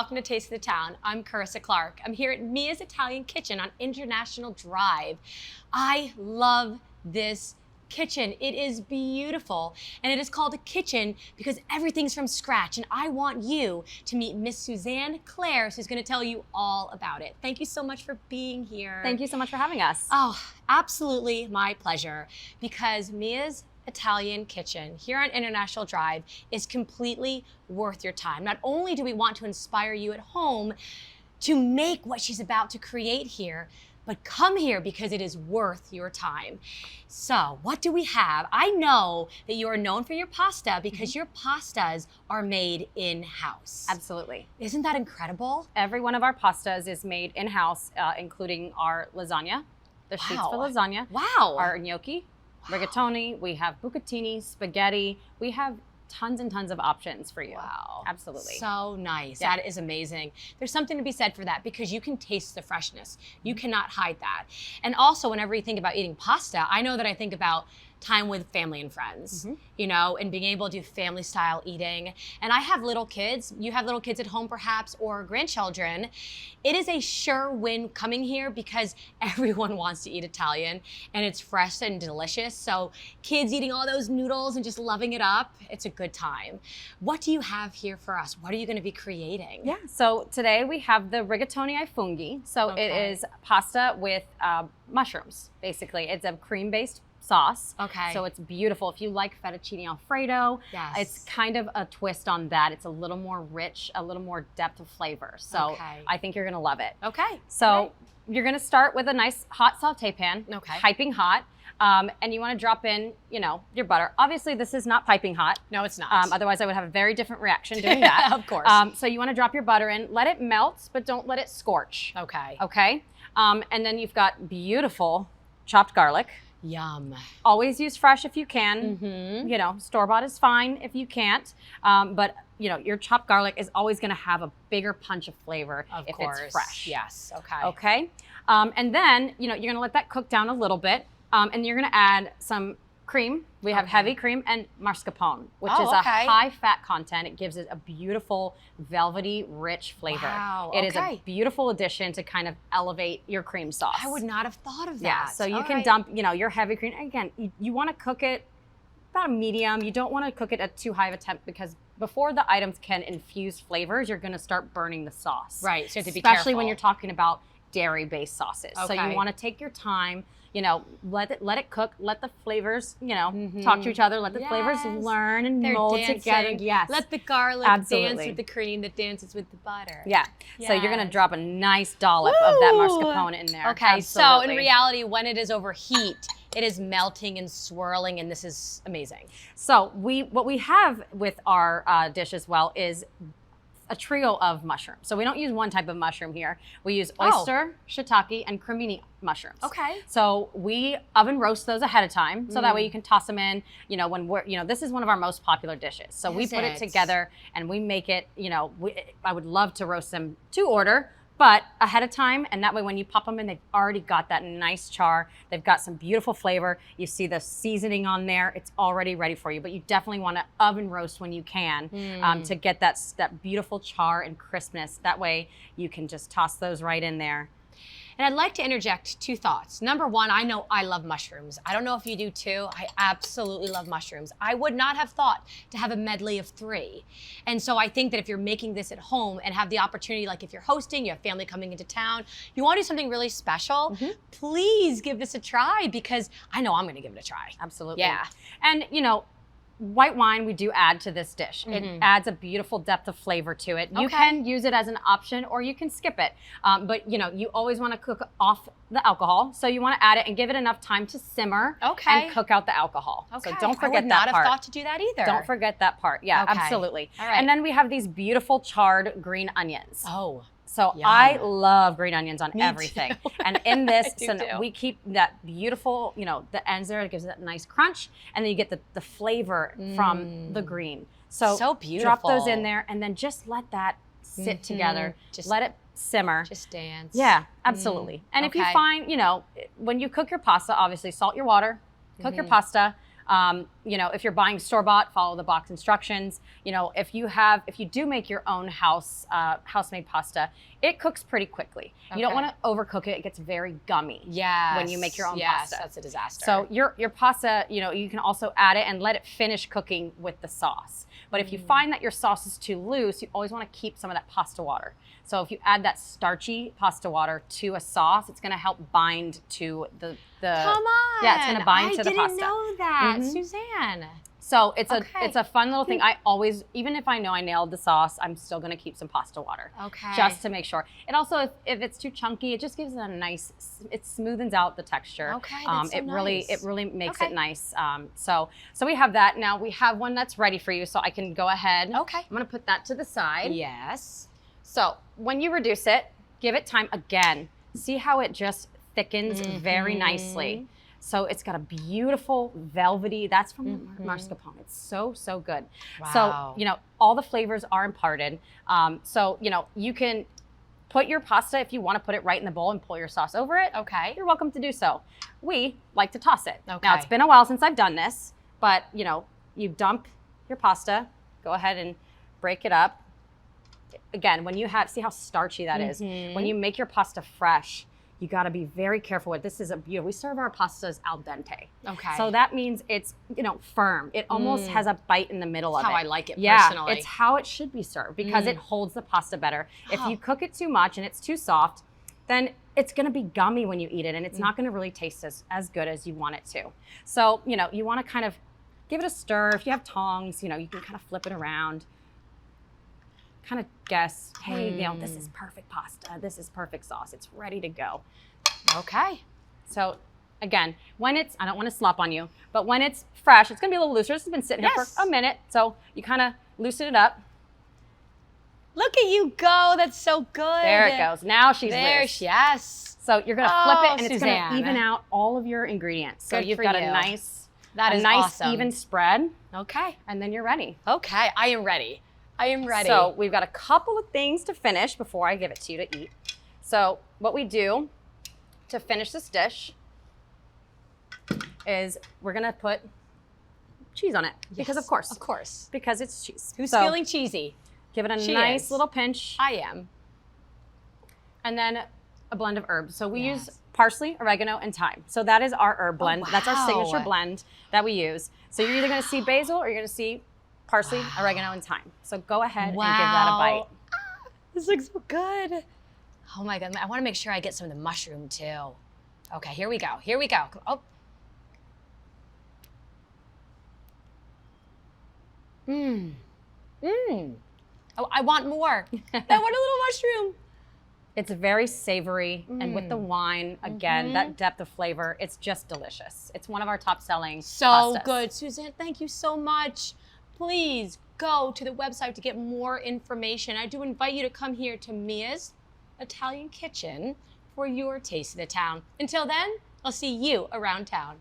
welcome to Taste of the Town. I'm Carissa Clark. I'm here at Mia's Italian Kitchen on International Drive. I love this kitchen. It is beautiful, and it is called a kitchen because everything's from scratch, and I want you to meet Miss Suzanne Claire, who's going to tell you all about it. Thank you so much for being here. Thank you so much for having us. Oh, absolutely my pleasure, because Mia's Italian Kitchen here on International Drive is completely worth your time. Not only do we want to inspire you at home to make what she's about to create here, but come here because it is worth your time. So what do we have? I know that you are known for your pasta because your pastas are made in-house. Absolutely. Isn't that incredible? Every one of our pastas is made in-house, including our lasagna, the sheets for lasagna. Wow. Our gnocchi, rigatoni, we have bucatini, spaghetti. We have tons and tons of options for you. Wow. Absolutely. So nice. Yeah. That is amazing. There's something to be said for that because you can taste the freshness. You cannot hide that. And also, whenever you think about eating pasta, I know that I think about time with family and friends, you know, and being able to do family style eating. And I have little kids. You have little kids at home perhaps, or grandchildren. It is a sure win coming here because everyone wants to eat Italian and it's fresh and delicious. So kids eating all those noodles and just loving it up, it's a good time. What do you have here for us? What are you going to be creating? Yeah, so today we have the Rigatoni ai Funghi. So it is pasta with mushrooms, basically. It's a cream-based sauce. Okay. So it's beautiful. If you like fettuccine Alfredo, it's kind of a twist on that. It's a little more rich, a little more depth of flavor. So I think you're gonna love it. Okay. So you're gonna start with a nice hot saute pan, piping hot. And you wanna drop in, you know, your butter. Obviously this is not piping hot. No, it's not. Otherwise I would have a very different reaction doing that. Of course. So you wanna drop your butter in, let it melt, but don't let it scorch. Okay. Okay. And then you've got beautiful chopped garlic. Yum. Always use fresh if you can. You know, store-bought is fine if you can't. But you know, your chopped garlic is always going to have a bigger punch of flavor if it's fresh. Yes. Okay. Okay. And then you know you're going to let that cook down a little bit, and you're going to add some cream. We have heavy cream and mascarpone, which is a high fat content. It gives it a beautiful, velvety, rich flavor. Wow. It is a beautiful addition to kind of elevate your cream sauce. I would not have thought of that. Yeah, so you can dump, you know, your heavy cream. Again, you want to cook it about a medium. You don't want to cook it at too high of a temp because before the items can infuse flavors, you're going to start burning the sauce. Right, so you have to be careful. Especially when you're talking about dairy-based sauces. So you want to take your time, you know, let it cook, let the flavors, you know, talk to each other, let the flavors learn and mold together. Yes. Let the garlic dance with the cream that dances with the butter. Yeah. So you're going to drop a nice dollop of that mascarpone in there. Okay. So in reality, when it is over heat, it is melting and swirling, and this is amazing. So what we have with our dish as well is a trio of mushrooms. So we don't use one type of mushroom here. We use oyster, shiitake, and cremini mushrooms. Okay. So we oven roast those ahead of time, so that way you can toss them in. You know, when we're, you know, this is one of our most popular dishes. So we put it together and we make it. You know, I would love to roast them to order, but ahead of time, and that way when you pop them in, they've already got that nice char. They've got some beautiful flavor. You see the seasoning on there. It's already ready for you, but you definitely want to oven roast when you can to get that beautiful char and crispness. That way you can just toss those right in there. And I'd like to interject two thoughts. Number one, I know I love mushrooms. I don't know if you do too. I absolutely love mushrooms. I would not have thought to have a medley of 3. And so I think that if you're making this at home and have the opportunity, like if you're hosting, you have family coming into town, you want to do something really special, please give this a try because I know I'm going to give it a try. Absolutely. Yeah. And you know, white wine we do add to this dish. It adds a beautiful depth of flavor to it. You can use it as an option or you can skip it. But you know, you always want to cook off the alcohol. So you want to add it and give it enough time to simmer and cook out the alcohol. So don't forget that part. I would not have thought to do that either. Don't forget that part. Yeah, absolutely. All right. And then we have these beautiful charred green onions. Oh. So I love green onions on everything. Too. And in this, we keep that beautiful, you know, the ends there, it gives it that nice crunch. And then you get the flavor from the green. So beautiful. Drop those in there and then just let that sit together. Just let it simmer. Just dance. Yeah, absolutely. And if you find, you know, when you cook your pasta, obviously salt your water, cook your pasta. if you're buying store-bought, follow the box instructions. If you do make your own house-made pasta, it cooks pretty quickly. You don't want to overcook it. It gets very gummy when you make your own pasta. That's a disaster. So your pasta, you can also add it and let it finish cooking with the sauce. But if you find that your sauce is too loose, you always want to keep some of that pasta water. So if you add that starchy pasta water to a sauce, it's going to help bind to the Come on. Yeah, it's going to bind to the pasta. I didn't know that, Suzanne. So it's a fun little thing. I always, even if I know I nailed the sauce, I'm still going to keep some pasta water. Just to make sure. It also, if it's too chunky, it just gives it a nice, it smooths out the texture. That's so nice. It really makes it nice. So we have that. Now we have one that's ready for you, so I can go ahead. I'm going to put that to the side. Yes. So when you reduce it, give it time again. See how it just thickens very nicely. So it's got a beautiful velvety, that's from mascarpone. It's so, so good. Wow. So, all the flavors are imparted. So, you can put your pasta, if you want to put it right in the bowl and pour your sauce over it. You're welcome to do so. We like to toss it. Now, it's been a while since I've done this, but, you dump your pasta, go ahead and break it up. Again, when you see how starchy that is. When you make your pasta fresh, you got to be very careful with this. We serve our pastas al dente. So that means it's, firm. It almost has a bite in the middle of it. That's how I like it personally. It's how it should be served because it holds the pasta better. If you cook it too much and it's too soft, then it's going to be gummy when you eat it and it's not going to really taste as good as you want it to. So, you want to kind of give it a stir. If you have tongs, you can kind of flip it around. Kind of guess, hey, this is perfect pasta. This is perfect sauce. It's ready to go. So again, when it's, I don't want to slop on you, but when it's fresh, it's going to be a little looser. This has been sitting here for a minute. So you kind of loosen it up. Look at you go. That's so good. There it goes. Now she's loose. Yes. So you're going to flip it and it's going to even out all of your ingredients. So you've got a nice, awesome. even spread. And then you're ready. I am ready. I am ready. So we've got a couple of things to finish before I give it to you to eat. So what we do to finish this dish is we're going to put cheese on it. Because of course. Because it's cheese. Who's feeling cheesy? Give it a nice little pinch. I am. And then a blend of herbs. So we use parsley, oregano, and thyme. So that is our herb blend. That's our signature blend that we use. So you're either going to see basil or you're going to see parsley, oregano, and thyme. So go ahead and give that a bite. This looks so good. Oh my God, I want to make sure I get some of the mushroom too. Okay, here we go. Oh. Oh, I want more. I want a little mushroom. It's very savory, and with the wine, again, that depth of flavor, it's just delicious. It's one of our top selling pastas. Good. Suzanne, thank you so much. Please go to the website to get more information. I do invite you to come here to Mia's Italian Kitchen for your taste of the town. Until then, I'll see you around town.